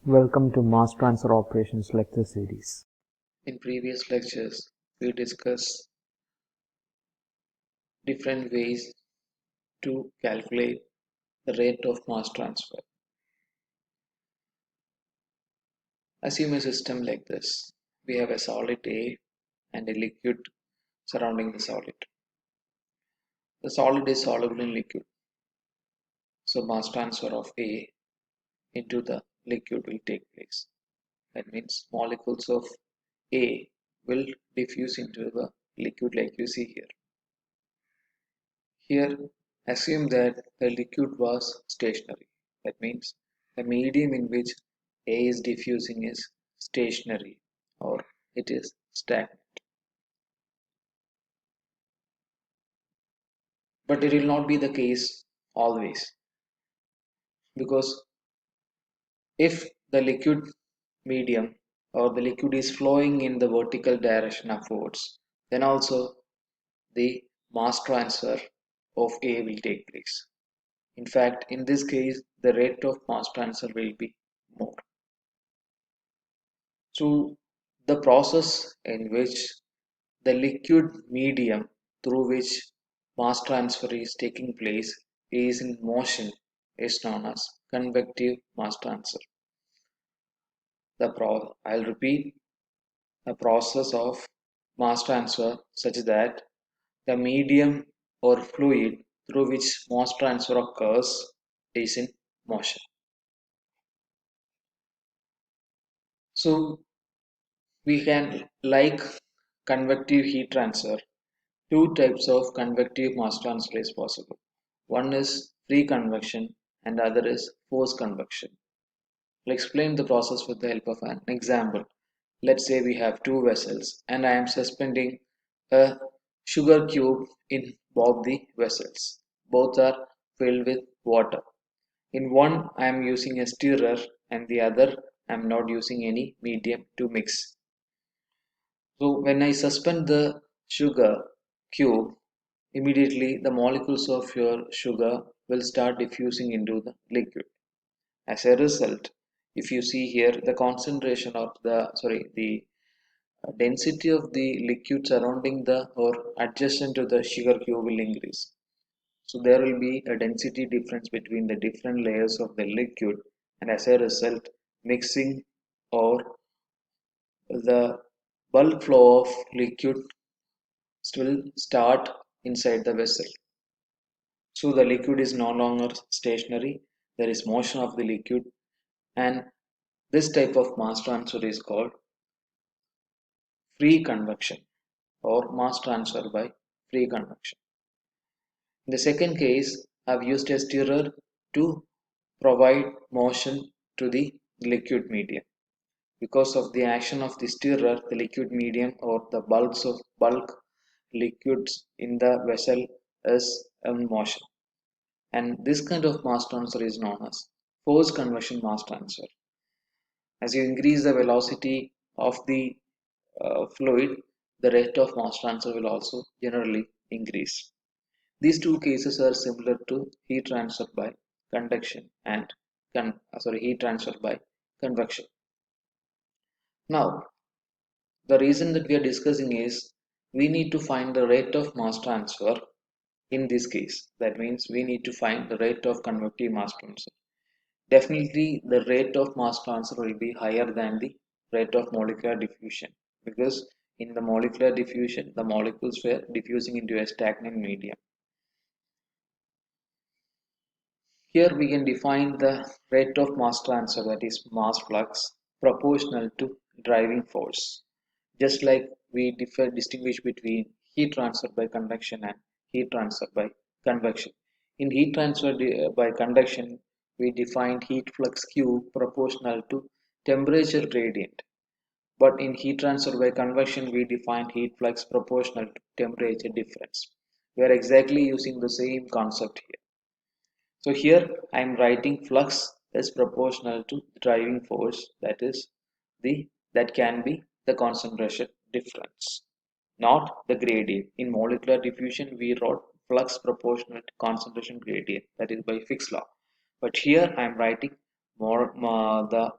Welcome to Mass Transfer Operations lecture series. In previous lectures, we discussed different ways to calculate the rate of mass transfer. Assume a system like this. We have a solid A and a liquid surrounding the solid. The solid is soluble in liquid, so mass transfer of A into the liquid will take place. That means molecules of A will diffuse into the liquid like you see here. Here, assume that the liquid was stationary. That means the medium in which A is diffusing is stationary or it is stagnant. But it will not be the case always, because if the liquid medium or the liquid is flowing in the vertical direction upwards, then also the mass transfer of A will take place. In fact, in this case, the rate of mass transfer will be more. So the process in which the liquid medium through which mass transfer is taking place is in motion is known as convective mass transfer. I'll repeat, the process of mass transfer such that the medium or fluid through which mass transfer occurs is in motion. So we can like convective heat transfer. Two types of convective mass transfer is possible. One is free convection and the other is forced convection. I'll explain the process with the help of an example. Let's say we have two vessels and I am suspending a sugar cube in both the vessels. Both are filled with water. In one I am using a stirrer and the other I am not using any medium to mix. So when I suspend the sugar cube, immediately the molecules of your sugar will start diffusing into the liquid. As a result, if you see here, the concentration of the density of the liquid surrounding the or adjacent to the sugar cube will increase. So there will be a density difference between the different layers of the liquid, and as a result, mixing or the bulk flow of liquid will start inside the vessel. So the liquid is no longer stationary, there is motion of the liquid, and this type of mass transfer is called free convection or mass transfer by free convection. In the second case, I've used a stirrer to provide motion to the liquid medium. Because of the action of the stirrer, the liquid medium or the bulk liquids in the vessel is in motion. And this kind of mass transfer is known as forced convection mass transfer. As you increase the velocity of the fluid, the rate of mass transfer will also generally increase. These two cases are similar to heat transfer by conduction and heat transfer by convection. Now, the reason that we are discussing is we need to find the rate of mass transfer in this case. That means we need to find the rate of convective mass transfer. Definitely, the rate of mass transfer will be higher than the rate of molecular diffusion, because in the molecular diffusion, the molecules were diffusing into a stagnant medium. Here we can define the rate of mass transfer, that is mass flux, proportional to driving force. Just like we distinguish between heat transfer by conduction and heat transfer by convection. In heat transfer by conduction, we defined heat flux Q proportional to temperature gradient. But in heat transfer by convection, we defined heat flux proportional to temperature difference. We are exactly using the same concept here. So here I am writing flux is proportional to driving force, that can be the concentration difference, not the gradient. In molecular diffusion we wrote flux proportional to concentration gradient, that is by Fick's law. But here I am writing the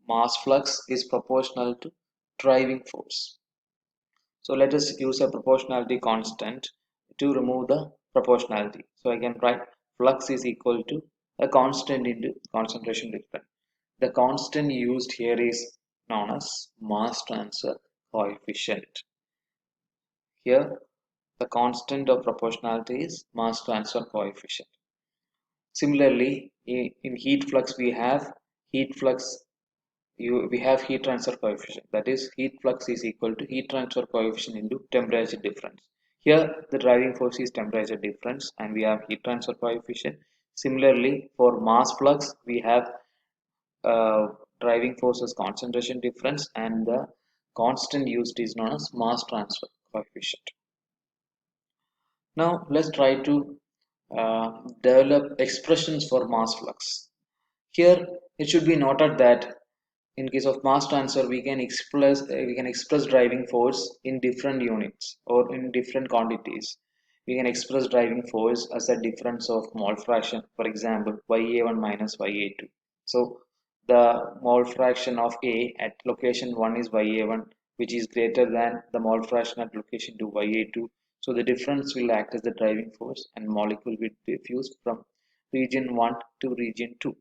mass flux is proportional to driving force. So let us use a proportionality constant to remove the proportionality. So I can write flux is equal to a constant into concentration difference. The constant used here is known as mass transfer coefficient. Here the constant of proportionality is mass transfer coefficient. Similarly, in heat flux heat flux we have heat transfer coefficient, that is heat flux is equal to heat transfer coefficient into temperature difference. Here the driving force is temperature difference and we have heat transfer coefficient. Similarly, for mass flux we have driving force as concentration difference and the constant used is known as mass transfer coefficient. Now let's try to develop expressions for mass flux. Here it should be noted that in case of mass transfer we can express driving force in different units or in different quantities. We can express driving force as a difference of mole fraction, for example Ya1 minus Ya2. So the mole fraction of A at location 1 is Ya1, which is greater than the mole fraction at location 2 Ya2. So the difference will act as the driving force and molecule will diffuse from region 1 to region 2.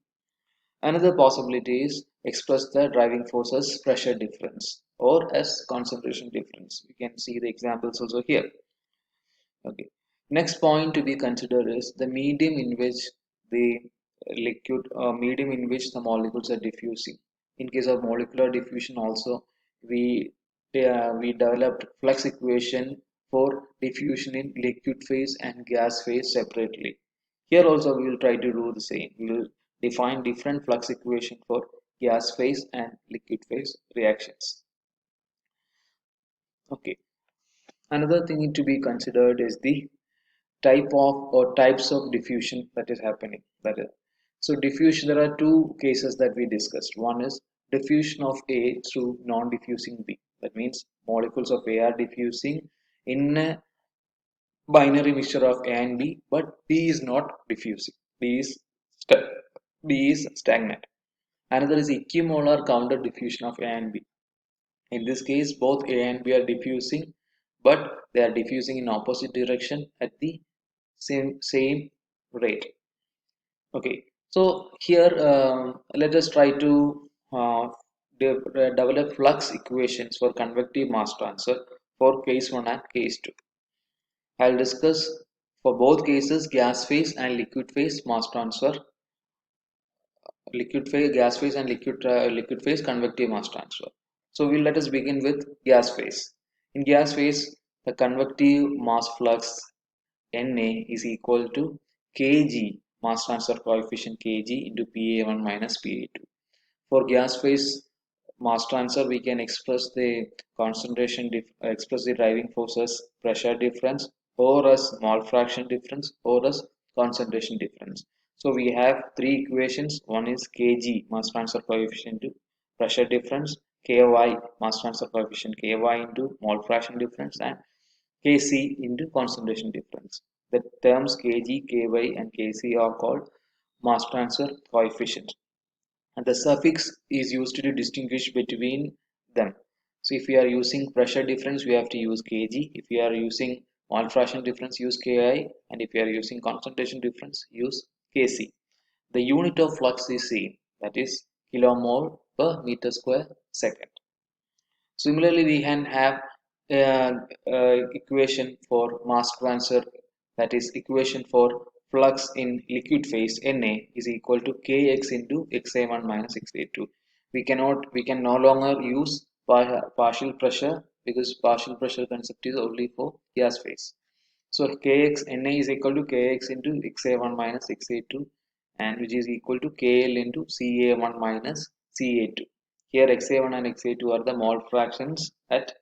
Another possibility is express the driving force as pressure difference or as concentration difference. We can see the examples also here. Okay. Next point to be considered is the medium in which the medium in which the molecules are diffusing. In case of molecular diffusion also, we developed flux equation for diffusion in liquid phase and gas phase separately. Here also we will try to do the same. We will define different flux equation for gas phase and liquid phase reactions. Okay. Another thing to be considered is the type of or types of diffusion that is happening. That is, so diffusion, there are two cases that we discussed. One is diffusion of A through non-diffusing B. That means molecules of A are diffusing in a binary mixture of A and B, but B is not diffusing. B is B is stagnant. Another is equimolar counter diffusion of A and B. In this case, both A and B are diffusing, but they are diffusing in opposite direction at the same rate. Okay, so here let us try to develop flux equations for convective mass transfer for case 1 and case 2. I'll discuss for both cases gas phase and liquid phase mass transfer, liquid phase, gas phase and liquid phase convective mass transfer. So we'll let us begin with gas phase. In gas phase, the convective mass flux Na is equal to kg mass transfer coefficient kg into Pa1 minus Pa2. For gas phase mass transfer, we can express the express the driving forces pressure difference or as mole fraction difference or as concentration difference. So we have three equations. One is kg mass transfer coefficient into pressure difference, ky mass transfer coefficient ky into mole fraction difference, and Kc into concentration difference. The terms Kg, Ky and Kc are called mass transfer coefficient and the suffix is used to distinguish between them. So if we are using pressure difference we have to use Kg, if we are using mole fraction difference use Ki, and if we are using concentration difference use Kc. The unit of flux is same, that is kilomole per meter square second. Similarly, we can have equation for mass transfer, that is equation for flux in liquid phase Na is equal to Kx into Xa1 minus Xa2. We can no longer use partial pressure because partial pressure concept is only for gas phase. So Kx Na is equal to Kx into Xa1 minus Xa2 and which is equal to Kl into Ca1 minus Ca2. Here Xa1 and Xa2 are the mole fractions at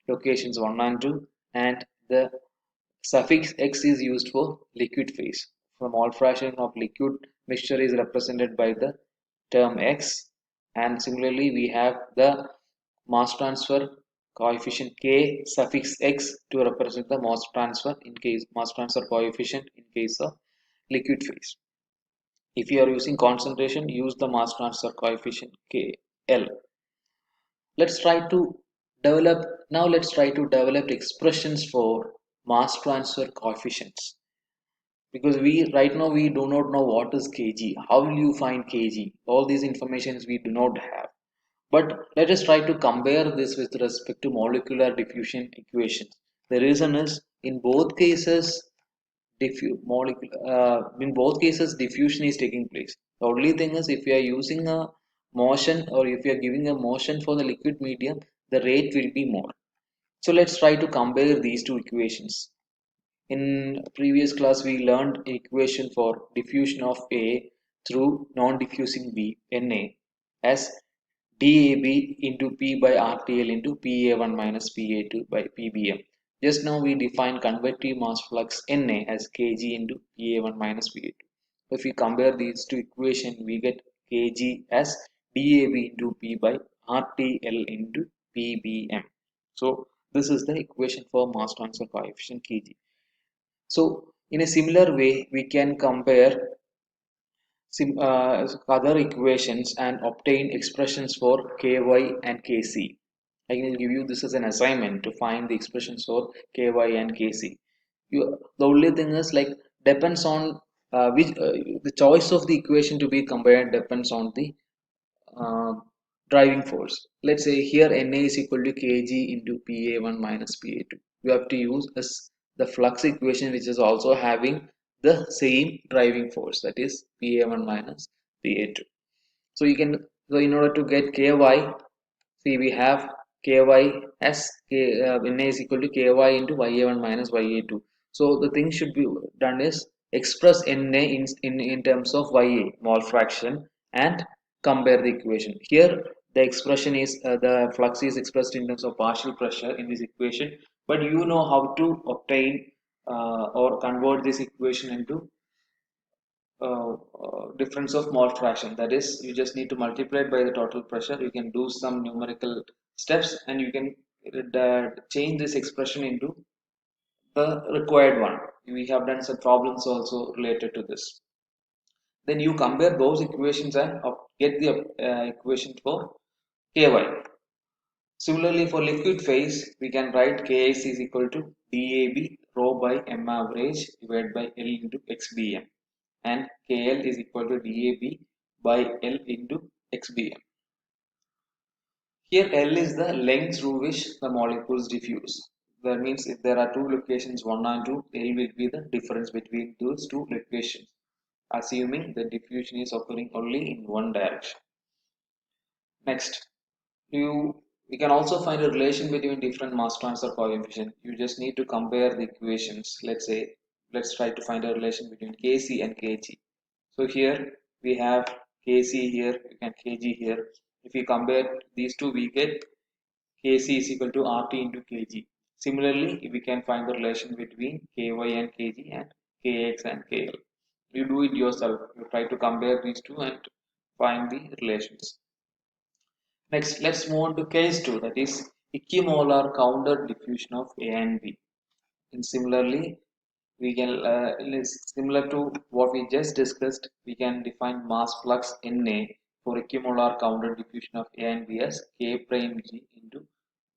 locations 1 and 2 and the suffix x is used for liquid phase. The mole fraction of liquid mixture is represented by the term x and similarly we have the mass transfer coefficient k suffix x to represent the mass transfer coefficient in case of liquid phase. If you are using concentration, use the mass transfer coefficient K. L. Let's try to let's try to develop expressions for mass transfer coefficients, because we right now we do not know what is kg. How will you find kg? All these informations we do not have. But let us try to compare this with respect to molecular diffusion equations. The reason is in both cases in both cases diffusion is taking place. The only thing is if you are using a motion, or if you are giving a motion for the liquid medium, the rate will be more. So let's try to compare these two equations. In previous class, we learned equation for diffusion of A through non-diffusing B, Na, as dAB into P by RTL into PA1 minus PA2 by PBM. Just now we defined convective mass flux Na as Kg into PA1 minus PA2. If we compare these two equations, we get Kg as dAB into P by RTL into PBM. So this is the equation for mass transfer coefficient Kg. So in a similar way, we can compare other equations and obtain expressions for ky and kc. I can give you this as an assignment to find the expressions for ky and kc. The only thing is like depends on the choice of the equation to be compared depends on the uh, driving force. Let's say here Na is equal to kg into Pa1 minus Pa2. You have to use the flux equation, which is also having the same driving force, that is Pa1 minus Pa2. So you can, so in order to get ky, see we have ky as Na is equal to ky into Ya1 minus Ya2. So the thing should be done is express Na in terms of Ya, mole fraction, and compare the equation. Here the expression is the flux is expressed in terms of partial pressure in this equation, but you know how to obtain or convert this equation into difference of mole fraction. That is, you just need to multiply it by the total pressure. You can do some numerical steps and you can change this expression into the required one. We have done some problems also related to this. Then you compare those equations and get the equation for ky. Similarly, for liquid phase, we can write Kx is equal to dAb rho by m average divided by L into xbm, and Kl is equal to dAb by L into xbm. Here L is the length through which the molecules diffuse. That means if there are two locations 1 and 2, L will be the difference between those two locations, assuming the diffusion is occurring only in one direction. Next, we can also find a relation between different mass transfer coefficient. You just need to compare the equations. Let's try to find a relation between Kc and Kg. So here we have Kc here, you can Kg here. If we compare these two, we get Kc is equal to RT into Kg. Similarly, we can find the relation between Ky and Kg and Kx and Kl. You do it yourself. You try to compare these two and find the relations. Next, let's move on to case 2, that is equimolar counter diffusion of A and B. And similarly, we can similar to what we just discussed, we can define mass flux Na for equimolar counter diffusion of A and B as K prime G into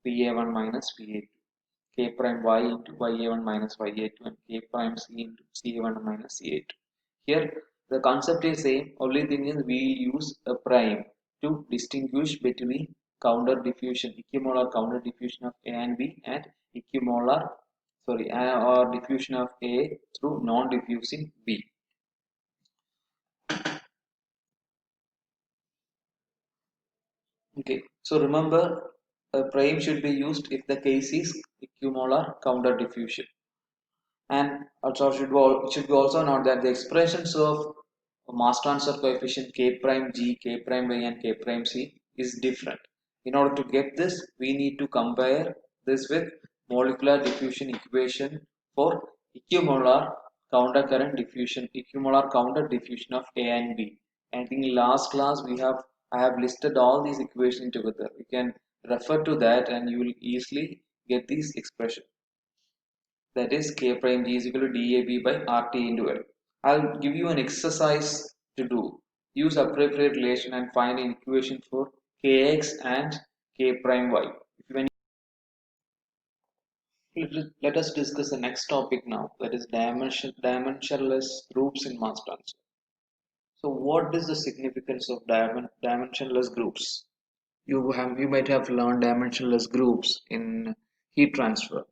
Pa1 minus Pa2, K prime Y into Ya1 minus Ya2, and K prime C into Ca1 minus Ca2. Here the concept is same, only thing is we use a prime to distinguish between counter diffusion, equimolar counter diffusion of A and B, and equimolar or diffusion of A through non-diffusing B. Okay, so remember a prime should be used if the case is equimolar counter diffusion. And also should be also note that the expressions of mass transfer coefficient K prime G, K prime Y, and K prime C is different. In order to get this, we need to compare this with molecular diffusion equation for equimolar equimolar counter diffusion of A and B. And I think in last class I have listed all these equations together. You can refer to that and you will easily get these expressions. That is K prime G is equal to dAb by RT into L. I'll give you an exercise to do. Use appropriate relation and find an equation for kx and k prime y. When let us discuss the next topic now, that is dimensionless groups in mass transfer. So what is the significance of dimensionless groups? You might have learned dimensionless groups in heat transfer.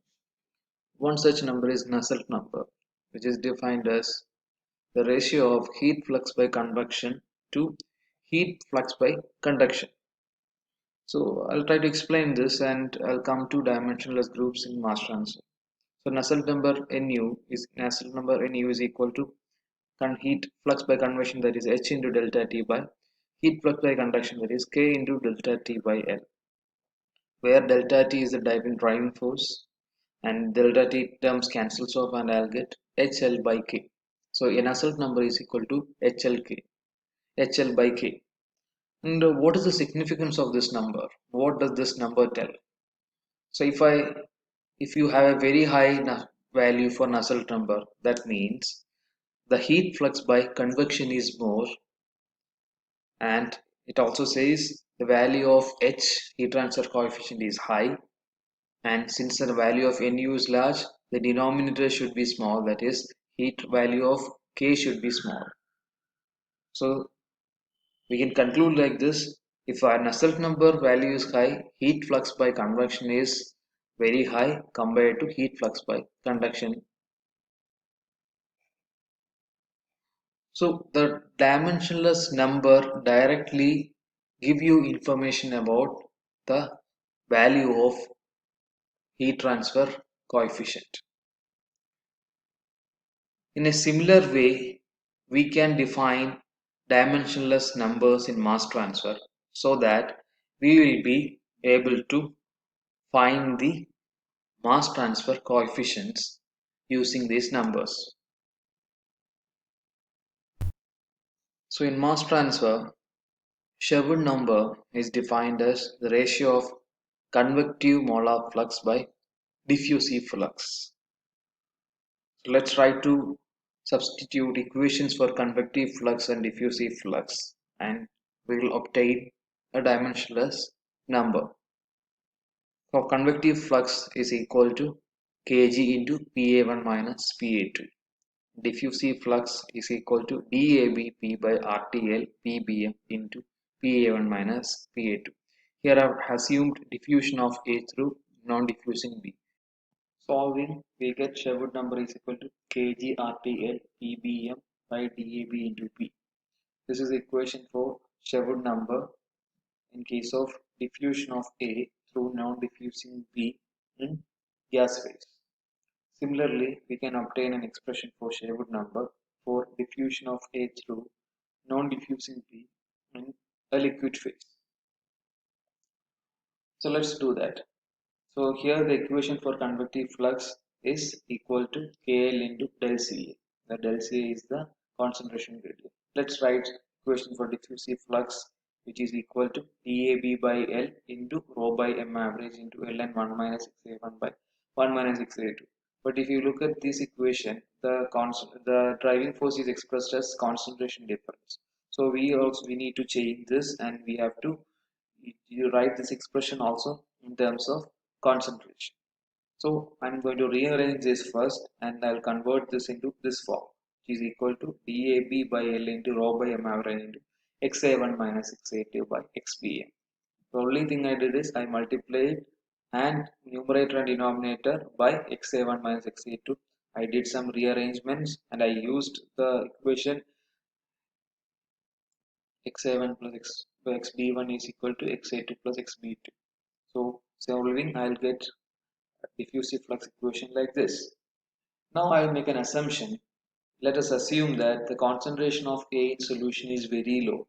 One such number is Nusselt number, which is defined as the ratio of heat flux by convection to heat flux by conduction. So I'll try to explain this and I'll come to dimensionless groups in mass transfer. So Nusselt number Nu is equal to heat flux by convection, that is H into delta T, by heat flux by conduction, that is K into delta T by L, where delta T is the driving force and delta T terms cancels off and I'll get HL by K. So a Nusselt number is equal to HL by K. And what is the significance of this number? What does this number tell? So if you have a very high value for Nusselt number, that means the heat flux by convection is more, and it also says the value of H, heat transfer coefficient, is high, and since the value of Nu is large, the denominator should be small, that is heat value of K should be small. So we can conclude like this: if our Nusselt number value is high, heat flux by convection is very high compared to heat flux by conduction. So the dimensionless number directly give you information about the value of heat transfer coefficient. In a similar way, we can define dimensionless numbers in mass transfer so that we will be able to find the mass transfer coefficients using these numbers. So in mass transfer, Sherwood number is defined as the ratio of convective molar flux by diffusive flux. So let's try to substitute equations for convective flux and diffusive flux, and we will obtain a dimensionless number. For convective flux is equal to kg into Pa1 minus Pa2. Diffusive flux is equal to dAb P by RTL PBM into Pa1 minus Pa2. Here I have assumed diffusion of A through non-diffusing B. Solving, we get Sherwood number is equal to kg RTL PBM by dAb into P. This is the equation for Sherwood number in case of diffusion of A through non-diffusing B in gas phase. Similarly, we can obtain an expression for Sherwood number for diffusion of A through non-diffusing B in a liquid phase. So let's do that. So here the equation for convective flux is equal to KL into del CA. The del CA is the concentration gradient. Let's write equation for diffusive flux, which is equal to dAb by L into rho by M average into ln 1 minus XA1 by 1 minus XA2. But if you look at this equation, the driving force is expressed as concentration difference. So we need to change this, and we have to write this expression also in terms of concentration. So I'm going to rearrange this first, and I'll convert this into this form, which is equal to dAb by L into rho by M average into XA1 minus XA2 by XBM. The only thing I did is I multiplied and numerator and denominator by XA1 minus XA2. I did some rearrangements and I used the equation XA1 plus XB1 is equal to XA2 plus XB2. So solving, I'll get a diffusive flux equation like this. Now I'll make an assumption. Let us assume that the concentration of A in solution is very low.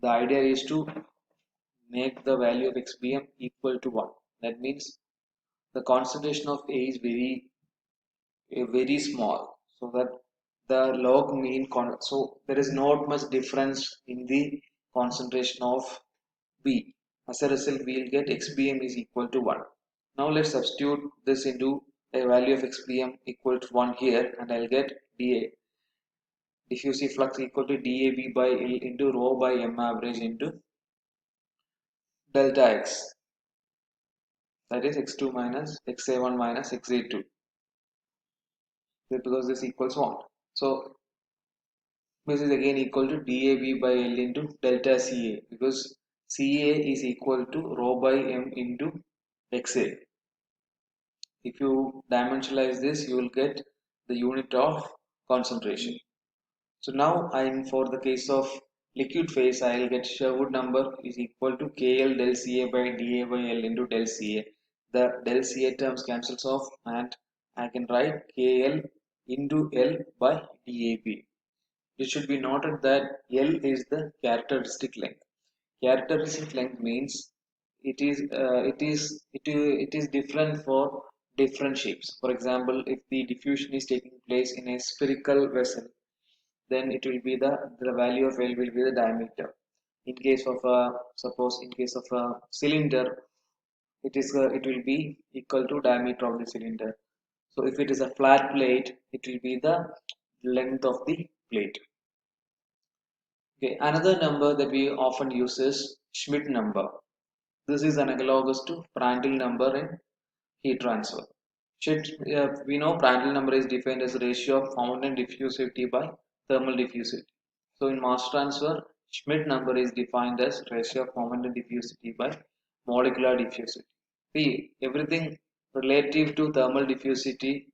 The idea is to make the value of XBM equal to 1. That means the concentration of A is very small, so that the log mean so there is not much difference in the concentration of B. As a result, we will get XBM is equal to 1. Now let's substitute this into a value of XBM equal to 1 here, and I'll get diffusive flux equal to dAb by L into rho by M average into delta x, that is x2 minus xa1 minus xa2, because this equals 1. So this is again equal to dAB by L into delta Ca, because Ca is equal to rho by m into xa. If you dimensionalize this, you will get the unit of concentration. So now for the case of liquid phase, I will get Sherwood number is equal to KL del Ca by dA by L into del Ca. The del Ca terms cancels off, and I can write KL into L by dAB. It should be noted that L is the characteristic length. Characteristic length means it is different for different shapes. For example, if the diffusion is taking place in a spherical vessel, then it will be the value of L will be the diameter. In case of a suppose in case of a cylinder, it will be equal to diameter of the cylinder. So if it is a flat plate, it will be the length of the plate. Okay, another number that we often use is Schmidt number. This is analogous to Prandtl number in heat transfer. We know Prandtl number is defined as the ratio of fountain diffusivity by thermal diffusivity. So in mass transfer, Schmidt number is defined as ratio of fountain diffusivity by molecular diffusivity. See, everything relative to thermal diffusivity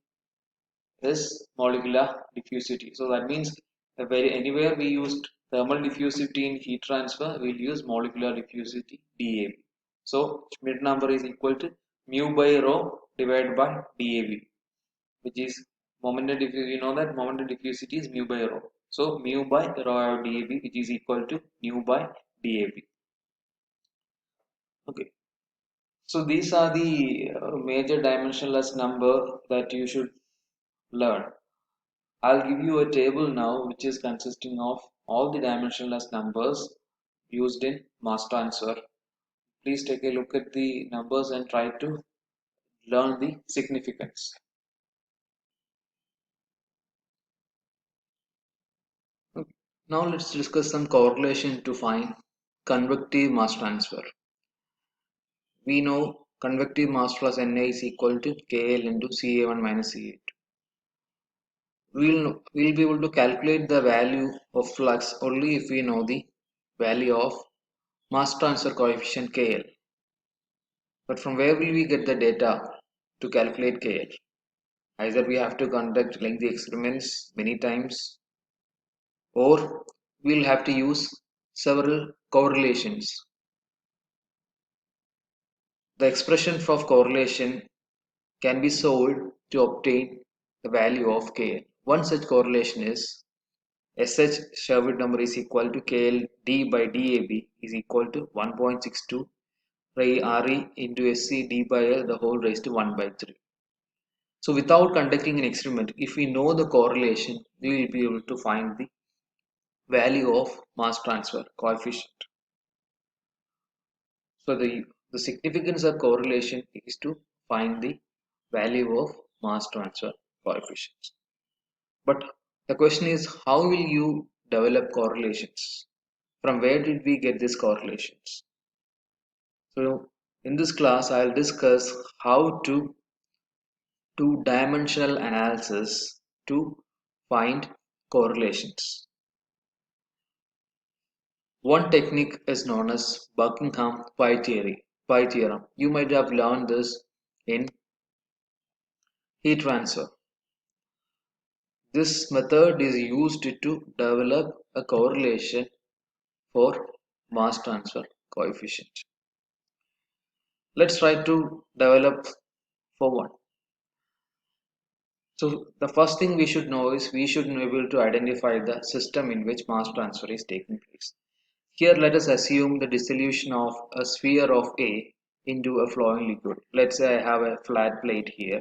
is molecular diffusivity. So that means anywhere we used thermal diffusivity in heat transfer, we'll use molecular diffusivity DAB. So Schmidt number is equal to mu by rho divided by DAB, which is moment diffusivity. You know that moment diffusivity is mu by rho. So mu by rho of DAB, which is equal to mu by DAB. Okay. So these are the major dimensionless number that you should learn. I'll give you a table now which is consisting of all the dimensionless numbers used in mass transfer. Please take a look at the numbers and try to learn the significance. Okay. Now let's discuss some correlation to find convective mass transfer. We know convective mass flux Na is equal to KL into Ca1 minus Ca2. We'll be able to calculate the value of flux only if we know the value of mass transfer coefficient KL. But from where will we get the data to calculate KL? Either we have to conduct lengthy experiments many times, or we'll have to use several correlations. The expression of correlation can be solved to obtain the value of KL. One such correlation is SH Sherwood number is equal to KL D by DAB is equal to 1.62 RE into SC D by L the whole raised to 1 by 3. So without conducting an experiment, if we know the correlation, we will be able to find the value of mass transfer coefficient. So the significance of correlation is to find the value of mass transfer coefficient. But the question is, how will you develop correlations? From where did we get these correlations? So in this class, I'll discuss how to do dimensional analysis to find correlations. One technique is known as Buckingham pi theorem. You might have learned this in heat transfer. This method is used to develop a correlation for mass transfer coefficient. Let's try to develop for one. So the first thing we should know is we should be able to identify the system in which mass transfer is taking place. Here let us assume the dissolution of a sphere of A into a flowing liquid. Let's say I have a flat plate here.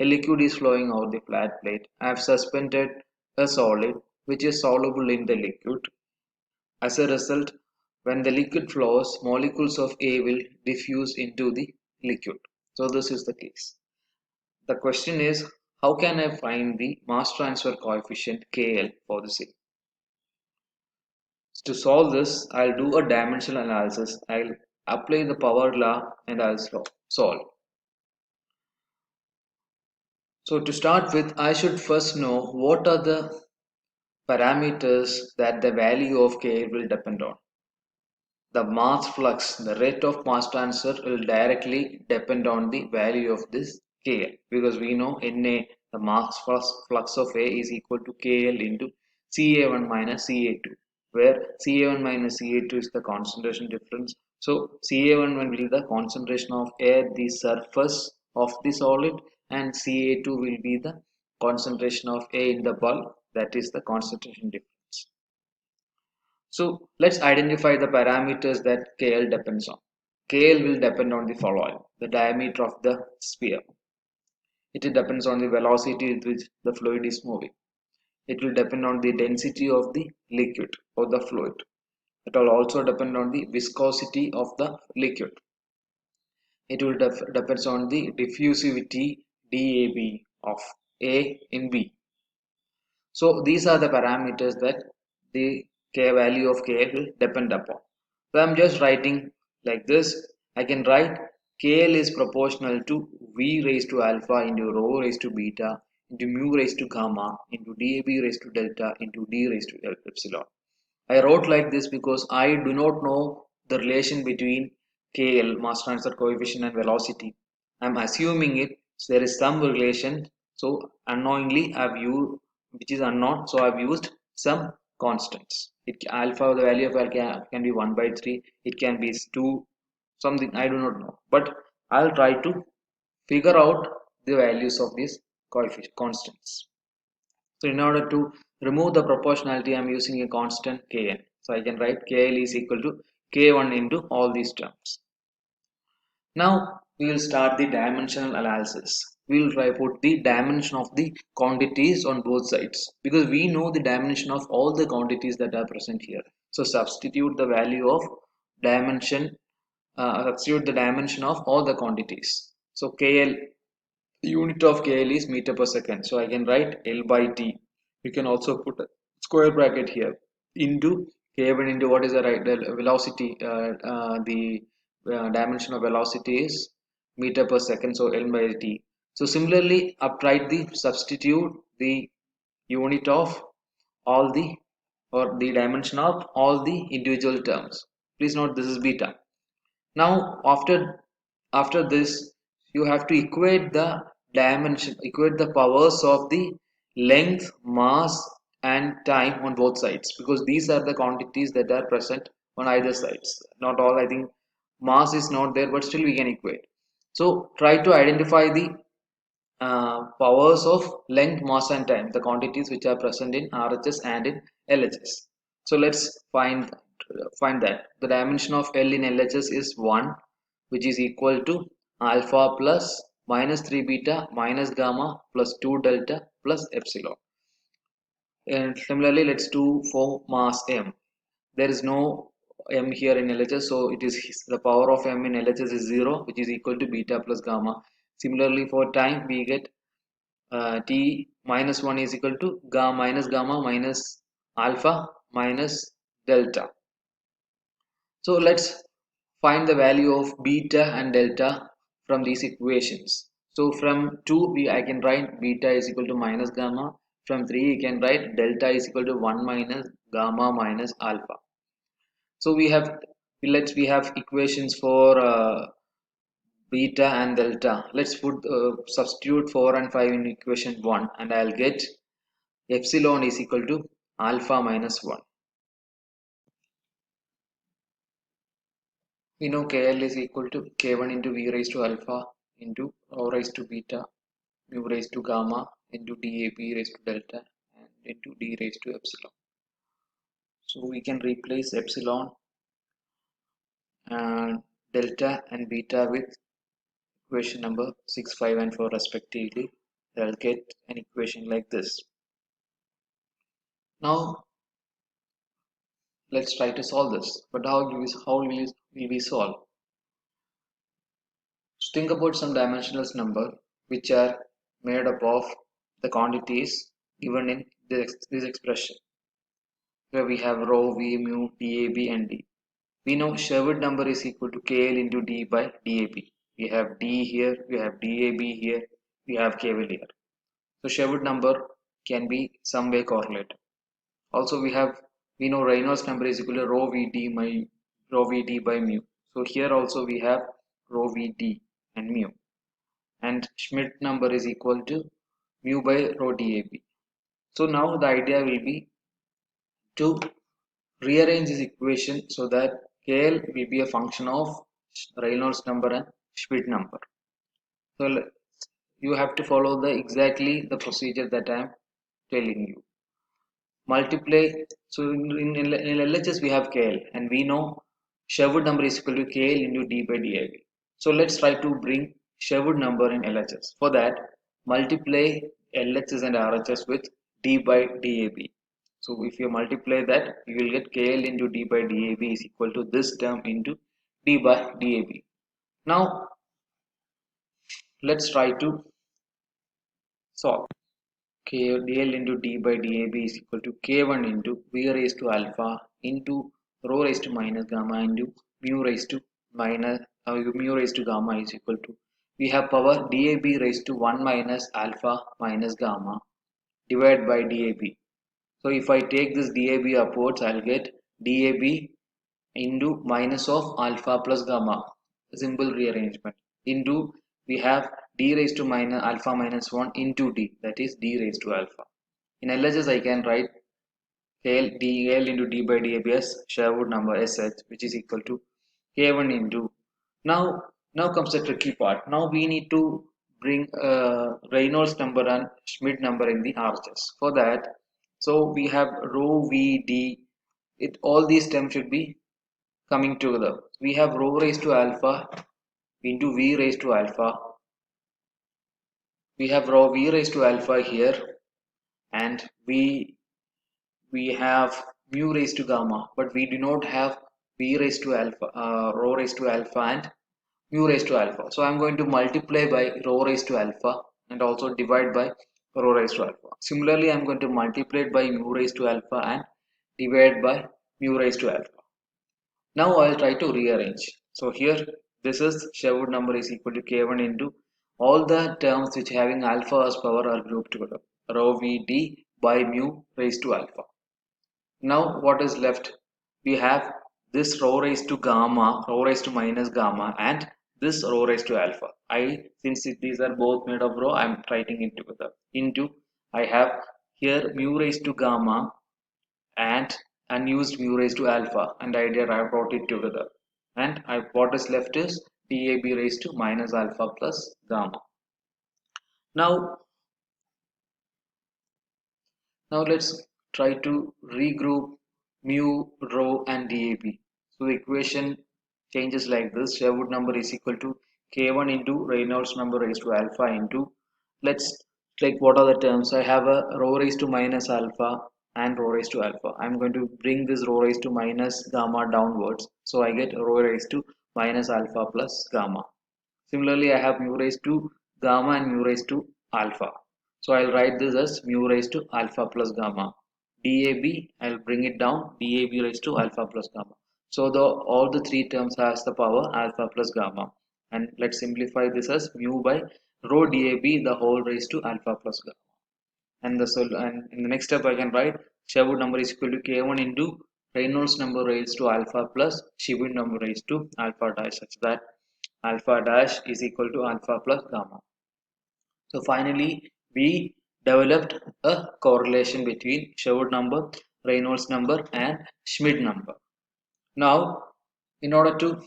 A liquid is flowing out the flat plate. I have suspended a solid which is soluble in the liquid. As a result, when the liquid flows, molecules of A will diffuse into the liquid. So this is the case. The question is, how can I find the mass transfer coefficient KL for the same? To solve this, I'll do a dimensional analysis. I'll apply the power law and I'll solve. So to start with, I should first know what are the parameters that the value of K will depend on. The mass flux, the rate of mass transfer will directly depend on the value of this KL, because we know Na, the mass flux of A is equal to KL into Ca1 minus Ca2, where Ca1 minus Ca2 is the concentration difference. So Ca1 will be the concentration of air at the surface of the solid, and Ca2 will be the concentration of A in the bulk, that is the concentration difference. So let's identify the parameters that KL depends on. KL will depend on the following: the diameter of the sphere. It depends on the velocity with which the fluid is moving. It will depend on the density of the liquid or the fluid. It will also depend on the viscosity of the liquid. It will depends on the diffusivity DAB of A in B. So these are the parameters that the K value of KL will depend upon. So I'm just writing like this. I can write KL is proportional to V raised to alpha into rho raised to beta into mu raised to gamma into DAB raised to delta into D raised to epsilon. I wrote like this because I do not know the relation between KL, mass transfer coefficient, and velocity. I'm assuming it, so there is some relation. So unknowingly I've used, which is unknown, so I've used some constants. Alpha, the value of alpha can be 1 by 3, it can be 2, something I do not know. But I'll try to figure out the values of these coefficient constants. So in order to remove the proportionality, I'm using a constant Kn. So I can write KL is equal to K1 into all these terms. Now we will start the dimensional analysis. We will try put the dimension of the quantities on both sides, because we know the dimension of all the quantities that are present here. So substitute the value of dimension, substitute the dimension of all the quantities. So KL, the unit of KL is meter per second. So I can write L by T. You can also put a square bracket here into K1 into what is the right the velocity. The dimension of velocity is meter per second. So L by T. So similarly, upright the substitute the unit of all the, or the dimension of all the individual terms. Please note this is beta. Now after this, you have to equate the dimension, equate the powers of the length, mass and time on both sides, because these are the quantities that are present on either sides. Not all, I think mass is not there, but still we can equate. So try to identify the powers of length, mass and time, the quantities which are present in RHS and in LHS. So let's find that the dimension of L in LHS is 1, which is equal to alpha plus minus 3 beta minus gamma plus 2 delta plus epsilon. And similarly, let's do for mass M. There is no M here in LHS, so it is the power of M in LHS is 0, which is equal to beta plus gamma. Similarly, for time, we get T minus 1 is equal to gamma minus alpha minus delta. So let's find the value of beta and delta from these equations. So from 2 I can write beta is equal to minus gamma. From 3 you can write delta is equal to 1 minus gamma minus alpha. So we have equations for beta and delta. Let's put substitute 4 and 5 in equation 1 and I'll get epsilon is equal to alpha minus 1. We know KL is equal to K1 into V raised to alpha into rho raised to beta mu raised to gamma into DAB raised to delta and into D raised to epsilon. So we can replace epsilon and delta and beta with equation number 6, 5 and 4 respectively. I'll get an equation like this. Now let's try to solve this. But how will we solve? So think about some dimensionless number which are made up of the quantities given in this expression, where we have rho, v, mu, dab and d. we know Sherwood number is equal to KL into D by DAB. We have D here, we have DAB here, we have KL here. So Sherwood number can be some way correlated. Also we know Reynolds number is equal to rho VD by mu. So here also we have rho VD and mu. And Schmidt number is equal to mu by rho DAB. So now the idea will be to rearrange this equation so that KL will be a function of Reynolds number and Schmidt number. So you have to follow exactly the procedure that I am telling you. Multiply, so in LHS we have KL and we know Sherwood number is equal to KL into D by DAB. So let's try to bring Sherwood number in LHS. For that, multiply LHS and RHS with D by DAB. So if you multiply that, you will get KL into D by DAB is equal to this term into D by DAB. Now let's try to solve. KL into D by DAB is equal to K1 into V raised to alpha into rho raised to minus gamma into mu raised to gamma is equal to, we have power DAB raised to 1 minus alpha minus gamma divided by DAB. So if I take this DAB upwards, I'll get DAB into minus of alpha plus gamma, simple rearrangement, into we have d raised to minus alpha minus 1 into d, that is d raised to alpha. In LHS I can write KL into d by dab as Sherwood number SH, which is equal to K1 into, now comes the tricky part. Now we need to bring Reynolds number and Schmidt number in the RHS. For that, so we have rho VD, all these terms should be coming together. We have rho raised to alpha into V raised to alpha. We have rho V raised to alpha here, and we have mu raised to gamma, but we do not have V raised to alpha, rho raised to alpha and mu raised to alpha. So I'm going to multiply by rho raised to alpha and also divide by rho raised to alpha. Similarly, I'm going to multiply it by mu raised to alpha and divide by mu raised to alpha. Now I'll try to rearrange. So here this is Sherwood number is equal to K1 into all the terms which having alpha as power are grouped together. Rho Vd by mu raised to alpha. Now what is left? We have this rho raised to gamma, rho raised to minus gamma, and this rho raised to alpha. Since these are both made of rho, I'm writing it together. Into, I have here mu raised to gamma and unused mu raised to alpha, and I brought it together. And what is left is dab raised to minus alpha plus gamma. Now let's try to regroup mu, rho and dab. So the equation changes like this. Sherwood number is equal to K1 into Reynolds number raised to alpha into, let's like what are the terms? I have a rho raised to minus alpha and rho raised to alpha. I'm going to bring this rho raised to minus gamma downwards. So I get rho raised to minus alpha plus gamma. Similarly, I have mu raised to gamma and mu raised to alpha. So I'll write this as mu raised to alpha plus gamma. DAB, I'll bring it down, DAB raised to alpha plus gamma. So all the three terms has the power alpha plus gamma. And let's simplify this as mu by rho DAB the whole raised to alpha plus gamma. And in the next step I can write Sherwood number is equal to K1 into Reynolds number raised to alpha plus Sherwood number raised to alpha dash, such that alpha dash is equal to alpha plus gamma. So finally we developed a correlation between Sherwood number, Reynolds number and Schmidt number. Now in order to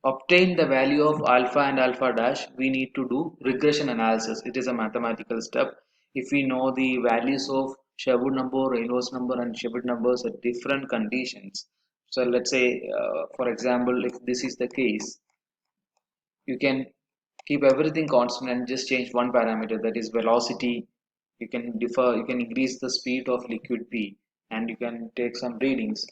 obtain the value of alpha and alpha dash, we need to do regression analysis. It is a mathematical step. If we know the values of Sherwood number, Reynolds number and Schmidt numbers at different conditions. So let's say for example, if this is the case, you can keep everything constant and just change one parameter, that is velocity. You can increase the speed of liquid P, and you can take some readings,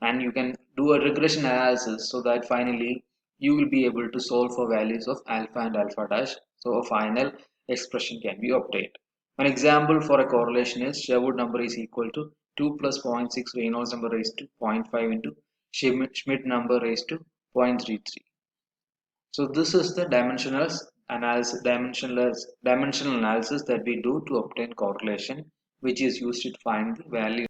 and you can do a regression analysis so that finally you will be able to solve for values of alpha and alpha dash, so a final expression can be obtained. An example for a correlation is Sherwood number is equal to 2 plus 0.6 Reynolds number raised to 0.5 into Schmidt number raised to 0.33. So this is the dimensional analysis that we do to obtain correlation, which is used to find the value